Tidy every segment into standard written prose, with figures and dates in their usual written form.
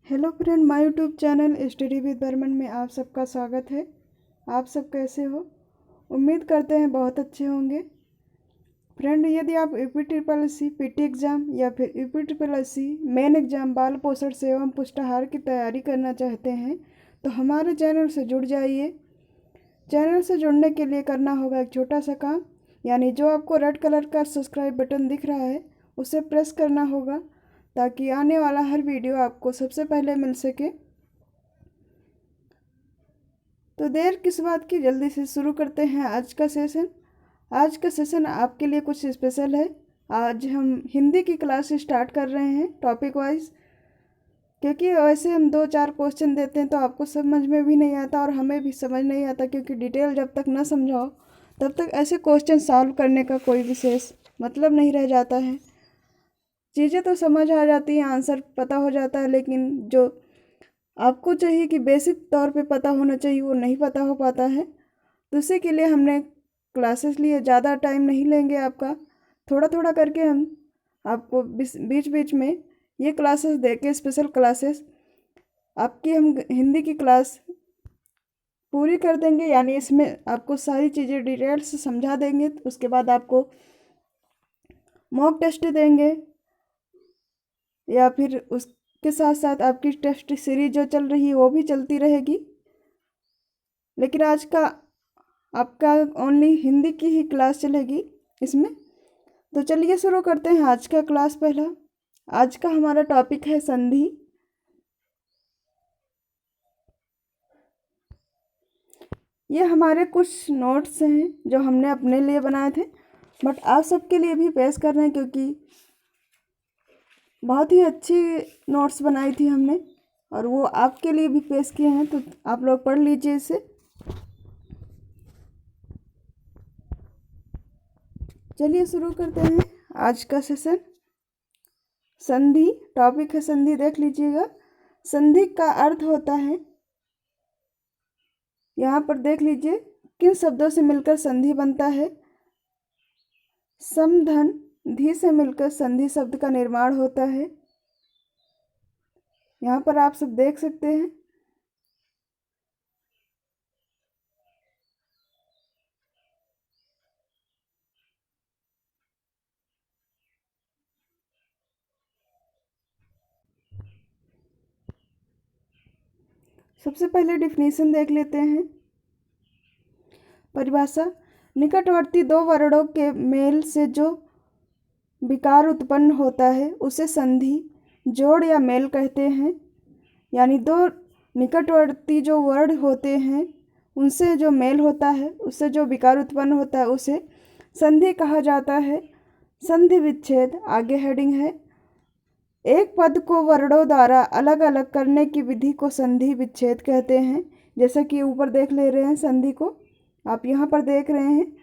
Hello friend, my YouTube channel study with Barman में आप सबका स्वागत है। आप सब कैसे हो? उम्मीद करते हैं बहुत अच्छे होंगे। फ्रेंड, यदि आप UP triple S C PT exam या फिर UP triple S C main exam बाल पोषण से एवं पुष्टाहार की तैयारी करना चाहते हैं तो हमारे चैनल से जुड़ जाइए। चैनल से जुड़ने के लिए करना होगा एक छोटा सा काम, यानी जो आपको रेड कलर का सब्सक्राइब बटन दिख रहा है उसे प्रेस करना होगा ताकि आने वाला हर वीडियो आपको सबसे पहले मिल सके। तो देर किस बात की, जल्दी से शुरू करते हैं आज का सेशन। आज का सेशन आपके लिए कुछ स्पेशल है। आज हम हिंदी की क्लास स्टार्ट कर रहे हैं टॉपिक वाइज, क्योंकि वैसे हम 2-4 क्वेश्चन देते हैं तो आपको समझ में भी नहीं आता और हमें भी समझ नहीं आता, क्योंकि डिटेल जब तक न समझाओ तब तक ऐसे क्वेश्चन सॉल्व करने का कोई विशेष मतलब नहीं रह जाता है। चीज़ें तो समझ आ जाती हैं, आंसर पता हो जाता है, लेकिन जो आपको चाहिए कि बेसिक तौर पे पता होना चाहिए वो नहीं पता हो पाता है। तो उसी के लिए हमने क्लासेस लिए। ज़्यादा टाइम नहीं लेंगे आपका, थोड़ा थोड़ा करके हम आपको बीच बीच में ये क्लासेस दे के, स्पेशल क्लासेस आपकी हम हिंदी की क्लास पूरी कर देंगे। यानी इसमें आपको सारी चीज़ें डिटेल से समझा देंगे। उसके बाद आपको मॉक टेस्ट देंगे, या फिर उसके साथ साथ आपकी टेस्ट सीरीज जो चल रही है वो भी चलती रहेगी। लेकिन आज का आपका ओनली हिंदी की ही क्लास चलेगी इसमें। तो चलिए शुरू करते हैं आज का क्लास। पहला आज का हमारा टॉपिक है संधि। ये हमारे कुछ नोट्स हैं जो हमने अपने लिए बनाए थे, बट आप सबके लिए भी पेश कर रहे हैं, क्योंकि बहुत ही अच्छी नोट्स बनाई थी हमने और वो आपके लिए भी पेश किए हैं। तो आप लोग पढ़ लीजिए इसे। चलिए शुरू करते हैं आज का सेशन। संधि टॉपिक है, संधि देख लीजिएगा। संधि का अर्थ होता है, यहाँ पर देख लीजिए किन शब्दों से मिलकर संधि बनता है। सम धन धी से मिलकर संधि शब्द का निर्माण होता है। यहाँ पर आप सब देख सकते हैं। सबसे पहले डिफिनीशन देख लेते हैं। परिभाषा, निकटवर्ती दो वर्णों के मेल से जो विकार उत्पन्न होता है उसे संधि, जोड़ या मेल कहते हैं। यानी दो निकटवर्ती जो वर्ण होते हैं उनसे जो मेल होता है, उससे जो विकार उत्पन्न होता है उसे संधि कहा जाता है। संधि विच्छेद आगे हेडिंग है। एक पद को वर्णों द्वारा अलग अलग करने की विधि को संधि विच्छेद कहते हैं। जैसा कि ऊपर देख ले रहे हैं संधि को, आप यहाँ पर देख रहे हैं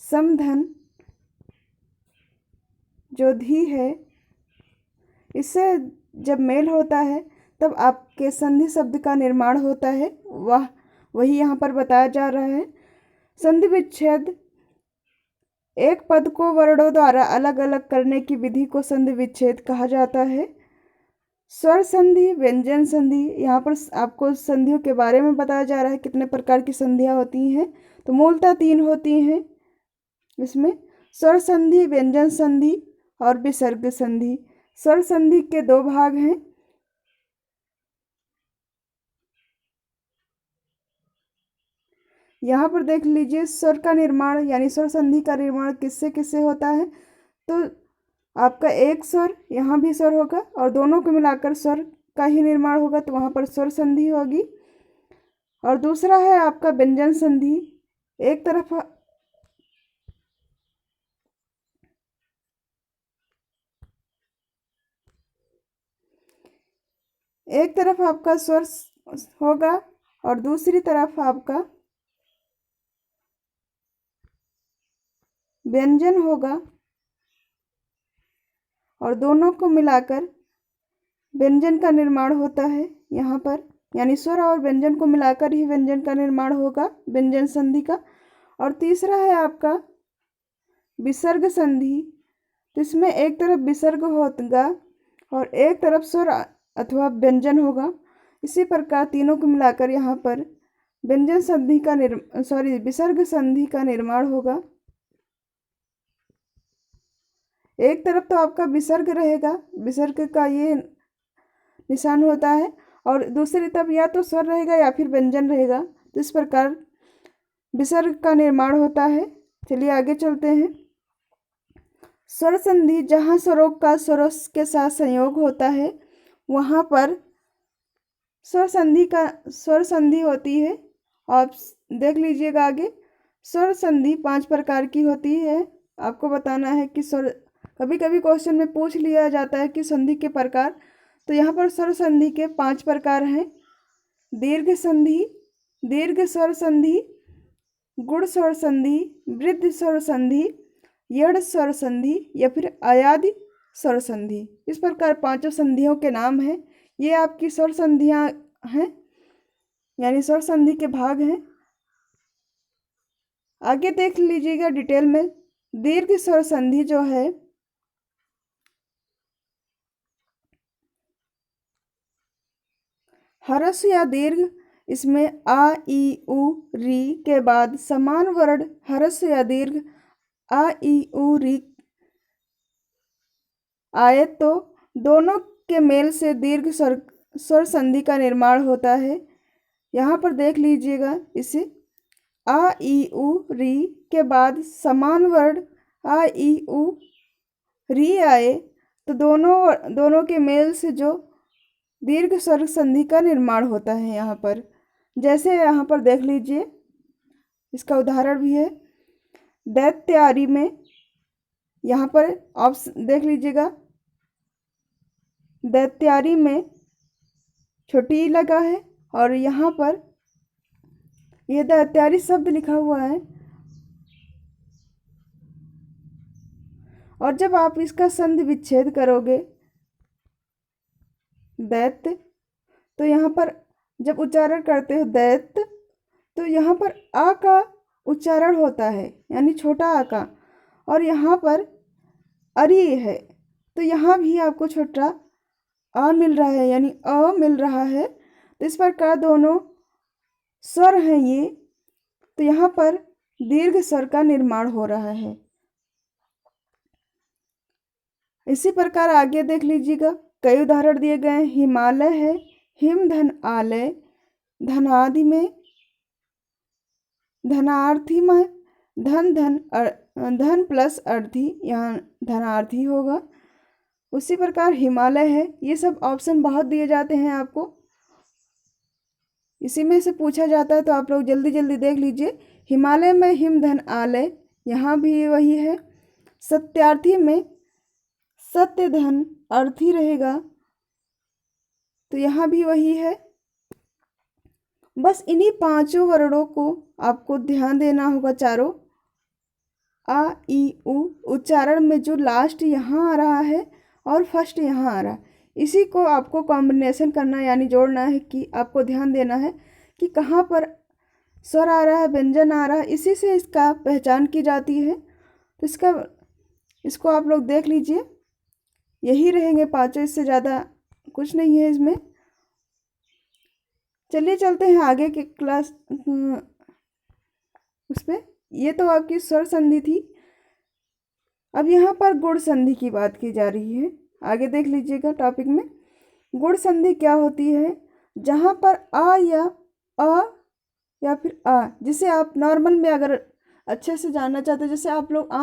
समधन जो धी है, इससे जब मेल होता है तब आपके संधि शब्द का निर्माण होता है। वही यहाँ पर बताया जा रहा है। संधि विच्छेद, एक पद को वर्णों द्वारा अलग अलग करने की विधि को संधि विच्छेद कहा जाता है। स्वर संधि, व्यंजन संधि, यहाँ पर आपको संधियों के बारे में बताया जा रहा है कितने प्रकार की संधियाँ होती हैं। तो मूलतः 3 होती हैं इसमें, स्वर संधि, व्यंजन संधि और विसर्ग संधि। स्वर संधि के 2 भाग हैं। यहाँ पर देख लीजिए स्वर का निर्माण, यानी स्वर संधि का निर्माण किससे किससे होता है। तो आपका एक स्वर, यहाँ भी स्वर होगा और दोनों को मिलाकर स्वर का ही निर्माण होगा, तो वहाँ पर स्वर संधि होगी। और दूसरा है आपका व्यंजन संधि। एक तरफ आपका स्वर होगा और दूसरी तरफ आपका व्यंजन होगा, और दोनों को मिलाकर व्यंजन का निर्माण होता है यहाँ पर। यानी स्वर और व्यंजन को मिलाकर ही व्यंजन का निर्माण होगा, व्यंजन संधि का। और तीसरा है आपका विसर्ग संधि। तो इसमें एक तरफ विसर्ग होगा और एक तरफ स्वर अथवा व्यंजन होगा। इसी प्रकार तीनों को मिलाकर यहाँ पर व्यंजन संधि का विसर्ग संधि का निर्माण होगा। एक तरफ तो आपका विसर्ग रहेगा, विसर्ग का ये निशान होता है, और दूसरी तरफ या तो स्वर रहेगा या फिर व्यंजन रहेगा। तो इस प्रकार विसर्ग का निर्माण होता है। चलिए आगे चलते हैं। स्वर संधि, जहाँ स्वरों का स्वरों के साथ संयोग होता है वहाँ पर स्वर संधि होती है। आप देख लीजिएगा आगे। स्वर संधि 5 प्रकार की होती है। आपको बताना है कि स्वर, कभी कभी क्वेश्चन में पूछ लिया जाता है कि संधि के प्रकार, तो यहाँ पर स्वर संधि के 5 प्रकार हैं। दीर्घ संधि, दीर्घ स्वर संधि, गुण स्वर संधि, वृद्ध स्वर संधि, यड़ स्वर संधि या फिर अयादि स्वर संधि। इस प्रकार 5 संधियों के नाम हैं। ये आपकी स्वर संधियाँ हैं, यानी स्वर संधि के भाग हैं। आगे देख लीजिएगा डिटेल में। दीर्घ स्वर संधि जो है, ह्रस्व या दीर्घ, इसमें आ ई उ री के बाद समान वर्ण ह्रस्व या दीर्घ आ ई उ री आए तो दोनों के मेल से दीर्घ स्वर संधि का निर्माण होता है। यहाँ पर देख लीजिएगा इसे। आ ई उ री के बाद समान वर्ण आ ई उ री आए तो दोनों के मेल से जो दीर्घ स्वर संधि का निर्माण होता है। यहाँ पर जैसे यहाँ पर देख लीजिए, इसका उदाहरण भी है। दैत्यारी में यहाँ पर आप देख लीजिएगा, दैत्यारी में छोटी ई लगा है और यहाँ पर यह दैत्यारी शब्द लिखा हुआ है। और जब आप इसका संधि विच्छेद करोगे दैत्य, तो यहाँ पर जब उच्चारण करते हो दैत्य, तो यहाँ पर आ का उच्चारण होता है, यानी छोटा आ का, और यहाँ पर अरी है, तो यहाँ भी आपको छोटा आ मिल रहा है, यानी अ मिल रहा है। तो इस प्रकार दोनों स्वर हैं ये, तो यहाँ पर दीर्घ स्वर का निर्माण हो रहा है। इसी प्रकार आगे देख लीजिएगा, कई उदाहरण दिए गए हैं। हिमालय है, हिम धन आलय, धनादि में, धनार्थी में धन प्लस अर्थी, यहाँ धनार्थी होगा। उसी प्रकार हिमालय है। ये सब ऑप्शन बहुत दिए जाते हैं आपको, इसी में से पूछा जाता है, तो आप लोग जल्दी जल्दी देख लीजिए। हिमालय में हिम धन आलय, यहाँ भी वही है। सत्यार्थी में सत्य धन अर्थी रहेगा, तो यहाँ भी वही है। बस इन्हीं 5 वर्णों को आपको ध्यान देना होगा। चारों आ ई उ उच्चारण में जो लास्ट यहाँ आ रहा है और फर्स्ट यहाँ आ रहा है, इसी को आपको कॉम्बिनेशन करना, यानी जोड़ना है, कि आपको ध्यान देना है कि कहाँ पर स्वर आ रहा है, व्यंजन आ रहा है, इसी से इसका पहचान की जाती है। तो इसको आप लोग देख लीजिए। यही रहेंगे 5, इससे ज़्यादा कुछ नहीं है इसमें। चलिए चलते हैं आगे के क्लास उस पर। ये तो आपकी स्वर संधि थी। अब यहाँ पर गुण संधि की बात की जा रही है। आगे देख लीजिएगा टॉपिक में। गुण संधि क्या होती है? जहाँ पर आ या फिर आ, जिसे आप नॉर्मल में अगर अच्छे से जानना चाहते हो, जैसे आप लोग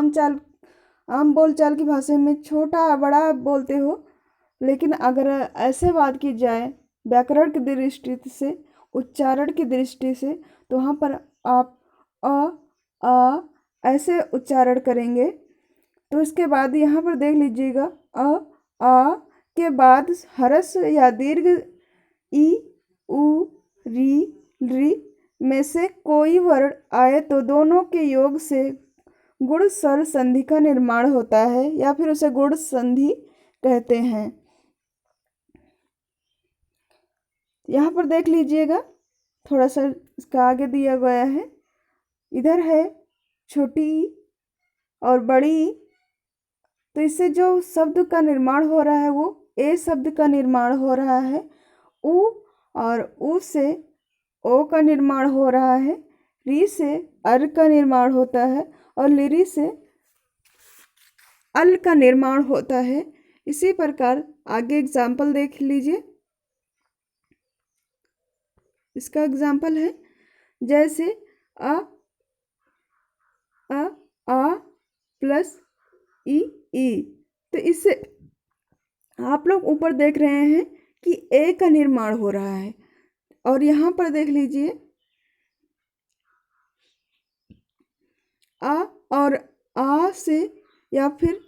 आम बोलचाल की भाषा में छोटा बड़ा बोलते हो, लेकिन अगर ऐसे बात की जाए व्याकरण की दृष्टि से, उच्चारण की दृष्टि से, तो वहाँ पर आप आ ऐसे उच्चारण करेंगे। तो इसके बाद यहाँ पर देख लीजिएगा, आ के बाद ह्रस्व या दीर्घ ई उ री में से कोई वर्ण आए तो दोनों के योग से गुण स्वर संधि का निर्माण होता है, या फिर उसे गुण संधि कहते हैं। यहाँ पर देख लीजिएगा, थोड़ा सा इसका आगे दिया गया है। इधर है छोटी और बड़ी, तो इससे जो शब्द का निर्माण हो रहा है वो ए शब्द का निर्माण हो रहा है। उ और उ से ओ का निर्माण हो रहा है। री से अर का निर्माण होता है और लिरी से अल का निर्माण होता है। इसी प्रकार आगे एग्जाम्पल देख लीजिए। इसका एग्जाम्पल है जैसे अ आ प्लस ई ई। तो इससे आप लोग ऊपर देख रहे हैं कि ए का निर्माण हो रहा है और यहाँ पर देख लीजिए आ और आ से या फिर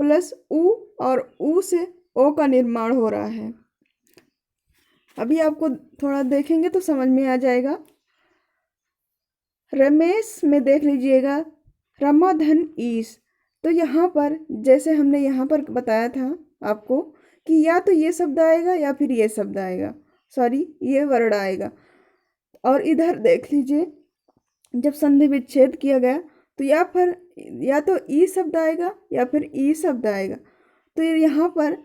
प्लस उ और उ से ओ का निर्माण हो रहा है। अभी आपको थोड़ा देखेंगे तो समझ में आ जाएगा। रमेश में देख लीजिएगा रमाधन ईश। तो यहाँ पर जैसे हमने यहाँ पर बताया था आपको कि या तो ये शब्द आएगा या फिर ये शब्द आएगा, सॉरी ये वर्ड आएगा। और इधर देख लीजिए जब संधि विच्छेद किया गया तो या तो ई शब्द आएगा या फिर ई शब्द आएगा। तो यहाँ पर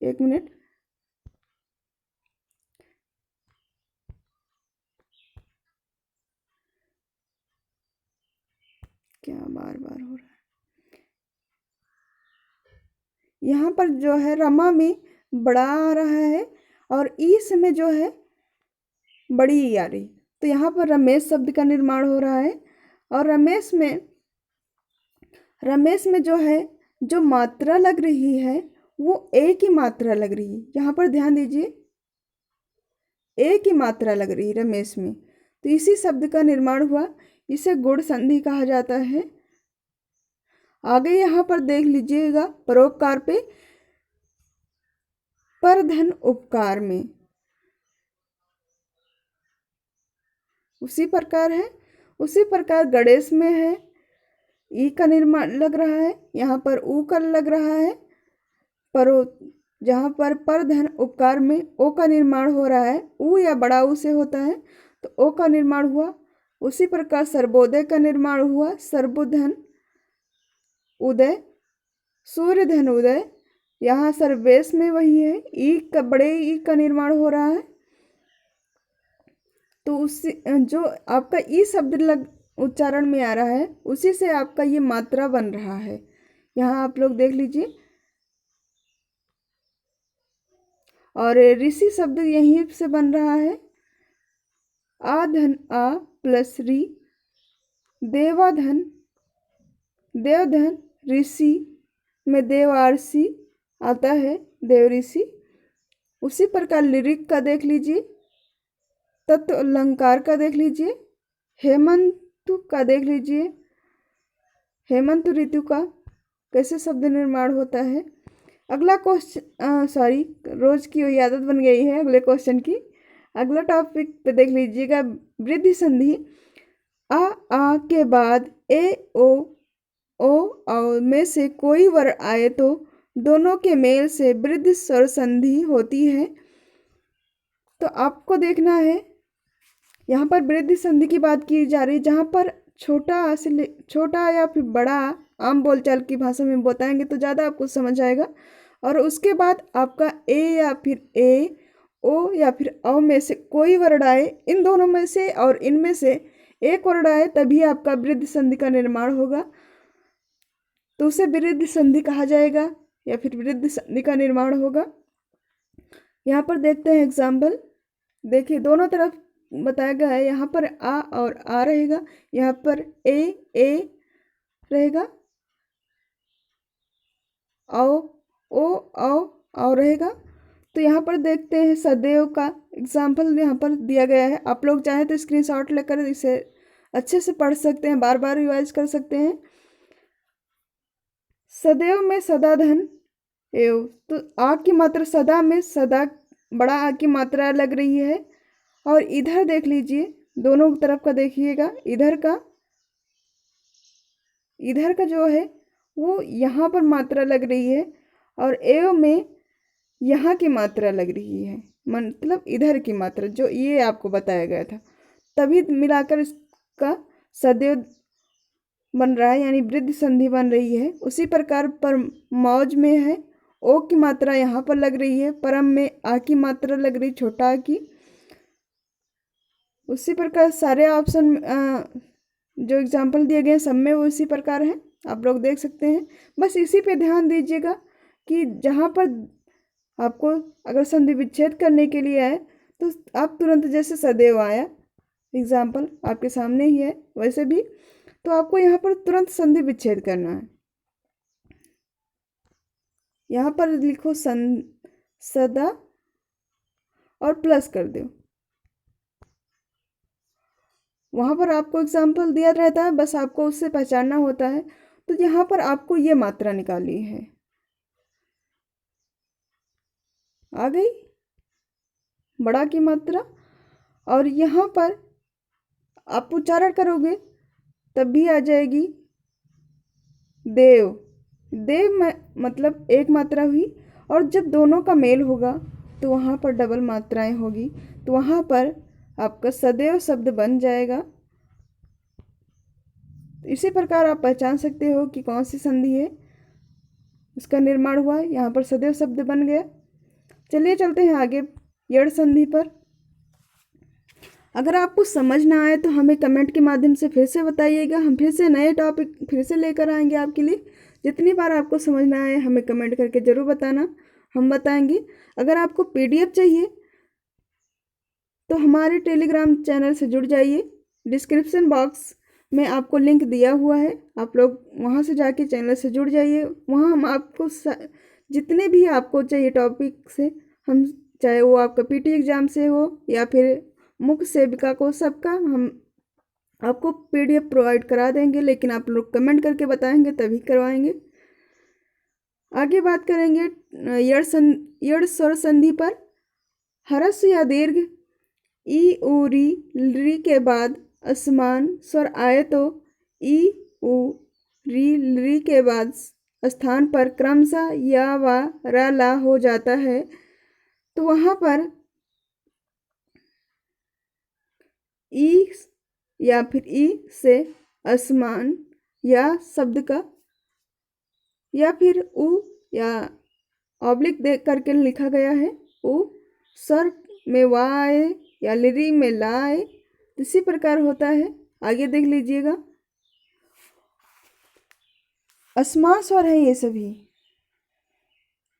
एक मिनट, क्या बार बार हो रहा है। यहाँ पर जो है रमा में बड़ा आ रहा है और ईस में जो है बड़ी ई आ रही। तो यहाँ पर रमेश शब्द का निर्माण हो रहा है और रमेश में जो है जो मात्रा लग रही है वो ए की मात्रा लग रही है। यहाँ पर ध्यान दीजिए, ए की मात्रा लग रही है रमेश में। तो इसी शब्द का निर्माण हुआ, इसे गुण संधि कहा जाता है। आगे यहाँ पर देख लीजिएगा परोपकार पे परधन उपकार में उसी प्रकार गणेश में है ई का निर्माण लग रहा है, यहाँ पर ऊ का लग रहा है। जहाँ पर परधन उपकार में ओ का निर्माण हो रहा है, ऊ या बड़ा ऊ से होता है तो ओ का निर्माण हुआ। उसी प्रकार सर्वोदय का निर्माण हुआ, सर्वधन उदय, सूर्यधन उदय। यहाँ सर्वेश में वही है, ई का बड़े ई का निर्माण हो रहा है। तो उसी जो आपका ई शब्द उच्चारण में आ रहा है उसी से आपका ये मात्रा बन रहा है। यहाँ आप लोग देख लीजिए। और ऋषि शब्द यहीं से बन रहा है, आधन आ प्लस री, देवाधन देवधन ऋषि में देवारसी आता है, देव ऋषि। उसी प्रकार लिरिक का देख लीजिए, तत्व अलंकार का देख लीजिए, हेमंत का देख लीजिए, हेमंत ऋतु का कैसे शब्द निर्माण होता है। अगला क्वेश्चन, सॉरी रोज की वही आदत बन गई है अगले क्वेश्चन की। अगला टॉपिक पे देख लीजिएगा वृद्धि संधि। आ के बाद ए ओ में से कोई वर्ड आए तो दोनों के मेल से वृद्धि स्वर संधि होती है। तो आपको देखना है यहाँ पर वृद्धि संधि की बात की जा रही है, जहाँ पर छोटा या फिर बड़ा आम बोलचाल की भाषा में बताएंगे तो ज़्यादा आपको समझ आएगा। और उसके बाद आपका ए या फिर ए ओ या फिर औ में से कोई वर्ड आए, इन दोनों में से और इनमें से एक वर्ड आए तभी आपका वृद्धि संधि का निर्माण होगा, तो उसे वृद्धि संधि कहा जाएगा या फिर वृद्धि संधि का निर्माण होगा। यहाँ पर देखते हैं एग्जाम्पल। देखिए दोनों तरफ बताया गया है, यहाँ पर आ और आ रहेगा, यहाँ पर ए रहेगा, ओ रहेगा। तो यहाँ पर देखते हैं सदैव का एग्जाम्पल यहाँ पर दिया गया है। आप लोग चाहें तो स्क्रीनशॉट लेकर इसे अच्छे से पढ़ सकते हैं, बार बार रिवाइज कर सकते हैं। सदैव में सदाधन एव, तो आ की मात्रा सदा में सदा बड़ा आ की मात्रा लग रही है। और इधर देख लीजिए, दोनों तरफ का देखिएगा, इधर का जो है वो यहाँ पर मात्रा लग रही है और एव में यहाँ की मात्रा लग रही है, मतलब इधर की मात्रा जो ये आपको बताया गया था, तभी मिलाकर इसका सदैव बन रहा है, यानी वृद्धि संधि बन रही है। उसी प्रकार पर मौज में है, ओ की मात्रा यहाँ पर लग रही है, परम में आ की मात्रा लग रही, छोटा आ की। उसी प्रकार सारे ऑप्शन जो एग्जाम्पल दिए गए सब में वो इसी प्रकार है, आप लोग देख सकते हैं। बस इसी पे ध्यान दीजिएगा कि जहाँ पर आपको अगर संधि विच्छेद करने के लिए आए तो आप तुरंत, जैसे सदैव आया एग्जाम्पल आपके सामने ही है वैसे भी, तो आपको यहाँ पर तुरंत संधि विच्छेद करना है। यहाँ पर लिखो सदा और प्लस कर दो। वहाँ पर आपको एग्जाम्पल दिया रहता है, बस आपको उससे पहचानना होता है। तो यहाँ पर आपको ये मात्रा निकाली है, आ गई बड़ा की मात्रा। और यहाँ पर आप उच्चारण करोगे तब भी आ जाएगी देव। देव में मतलब एक मात्रा हुई, और जब दोनों का मेल होगा तो वहाँ पर डबल मात्राएं होगी, तो वहाँ पर आपका सदैव शब्द बन जाएगा। इसी प्रकार आप पहचान सकते हो कि कौन सी संधि है उसका निर्माण हुआ है। यहाँ पर सदैव शब्द बन गया। चलिए चलते हैं आगे यड़ संधि पर। अगर आपको समझ ना आए तो हमें कमेंट के माध्यम से फिर से बताइएगा, हम फिर से नए टॉपिक फिर से लेकर आएंगे आपके लिए। जितनी बार आपको समझ ना आए हमें कमेंट करके ज़रूर बताना, हम बताएंगे। अगर आपको पीडीएफ चाहिए तो हमारे टेलीग्राम चैनल से जुड़ जाइए, डिस्क्रिप्शन बॉक्स में आपको लिंक दिया हुआ है, आप लोग वहाँ से जाके चैनल से जुड़ जाइए। वहाँ हम आपको जितने भी आपको चाहिए टॉपिक से, हम चाहे वो आपका पीटी एग्ज़ाम से हो या फिर मुख्य सेविका को, सबका हम आपको पीडीएफ प्रोवाइड करा देंगे, लेकिन आप लोग कमेंट करके बताएंगे तभी करवाएंगे। आगे बात करेंगे यड़ स्वर संधि पर। ह्रस्व या दीर्घ ई उ री के बाद असमान स्वर आए तो ई उ री के बाद स्थान पर क्रमशः या व रा ला हो जाता है। तो वहाँ पर ई या फिर ई से असमान या शब्द का, या फिर उ या ऑब्लिक देख करके लिखा गया है, उ स्वर में वा आए या लिरी में ला आए, इसी प्रकार होता है। आगे देख लीजिएगा, असमान स्वर है ये सभी,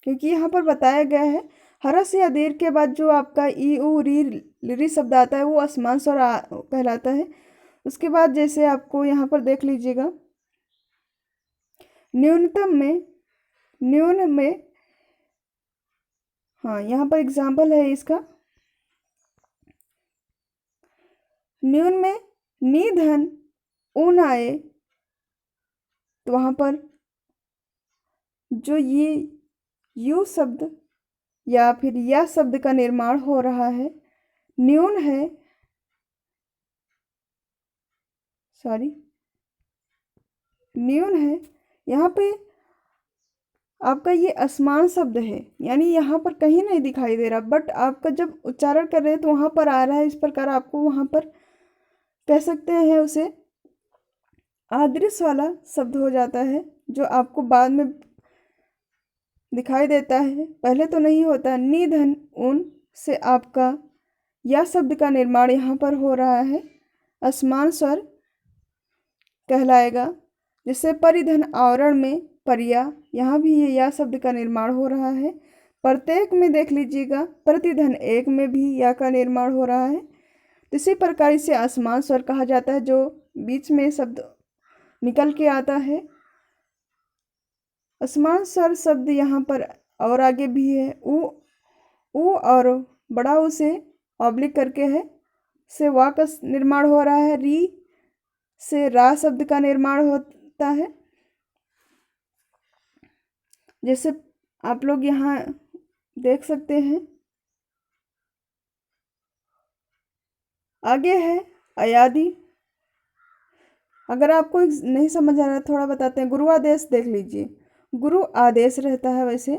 क्योंकि यहाँ पर बताया गया है ह्रस्व या दीर्घ के बाद जो आपका ई उ री शब्द आता है वो असमान स्वर कहलाता है। उसके बाद जैसे आपको यहाँ पर देख लीजिएगा, न्यून में हाँ यहाँ पर एग्जाम्पल है इसका। न्यून में निधन ऊन आए तो वहाँ पर जो ये यू शब्द या फिर या शब्द का निर्माण हो रहा है, न्यून है, न्यून है। यहाँ पे आपका ये असमान शब्द है, यानी यहाँ पर कहीं नहीं दिखाई दे रहा, बट आपका जब उच्चारण कर रहे हैं तो वहाँ पर आ रहा है। इस प्रकार आपको वहाँ पर कह सकते हैं उसे आदृश वाला शब्द हो जाता है, जो आपको बाद में दिखाई देता है, पहले तो नहीं होता। निधन उन से आपका या शब्द का निर्माण यहाँ पर हो रहा है, असमान स्वर कहलाएगा। जैसे परिधन आवरण में परिया, यहाँ भी ये या शब्द का निर्माण हो रहा है। प्रत्येक में देख लीजिएगा, प्रतिधन एक में भी या का निर्माण हो रहा है। इसी प्रकार इसे असमान स्वर कहा जाता है, जो बीच में शब्द निकल के आता है। असमान स्वर शब्द यहाँ पर और आगे भी है, उ और बड़ा उ से ऑब्लिक करके है, से वा का निर्माण हो रहा है। री से रा शब्द का निर्माण होता है। जैसे आप लोग यहाँ देख सकते हैं। आगे है अयादि। अगर आपको नहीं समझ आ रहा थोड़ा बताते हैं। गुरु आदेश देख लीजिए, गुरु आदेश रहता है वैसे,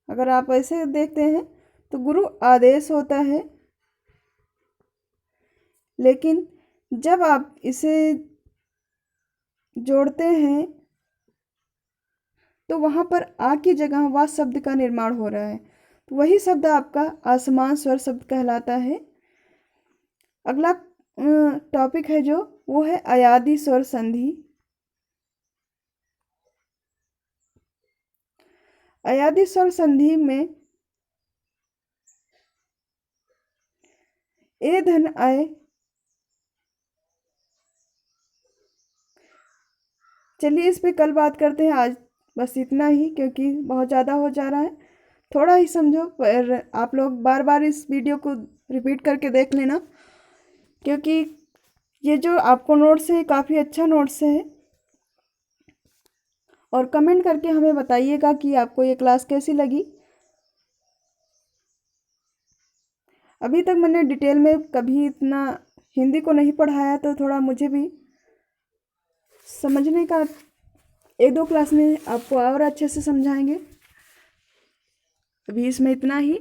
अगर आप ऐसे देखते हैं तो गुरु आदेश होता है। लेकिन जब आप इसे जोड़ते हैं तो वहाँ पर आ की जगह वा शब्द का निर्माण हो रहा है, तो वही शब्द आपका असमान स्वर शब्द कहलाता है। अगला टॉपिक है जो, वो है अयादी स्वर संधि। अयादी स्वर संधि में ए धन अय, चलिए इस पे कल बात करते हैं, आज बस इतना ही क्योंकि बहुत ज़्यादा हो जा रहा है। थोड़ा ही समझो, पर आप लोग बार बार इस वीडियो को रिपीट करके देख लेना, क्योंकि ये जो आपको नोट्स है काफ़ी अच्छा नोट्स है। और कमेंट करके हमें बताइएगा कि आपको ये क्लास कैसी लगी। अभी तक मैंने डिटेल में कभी इतना हिंदी को नहीं पढ़ाया, तो थोड़ा मुझे भी समझने का, एक दो क्लास में आपको और अच्छे से समझाएंगे। अभी इसमें इतना ही।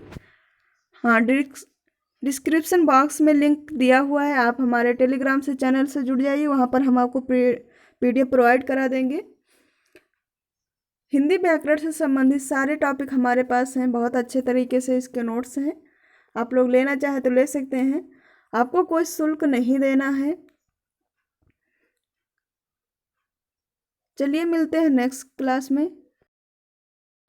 हाँ, डिस्क्रिप्शन बॉक्स में लिंक दिया हुआ है, आप हमारे टेलीग्राम से चैनल से जुड़ जाइए, वहाँ पर हम आपको PDF प्रोवाइड करा देंगे। हिंदी व्याकरण से संबंधित सारे टॉपिक हमारे पास हैं, बहुत अच्छे तरीके से इसके नोट्स हैं, आप लोग लेना चाहे तो ले सकते हैं, आपको कोई शुल्क नहीं देना है। चलिए मिलते हैं नेक्स्ट क्लास में।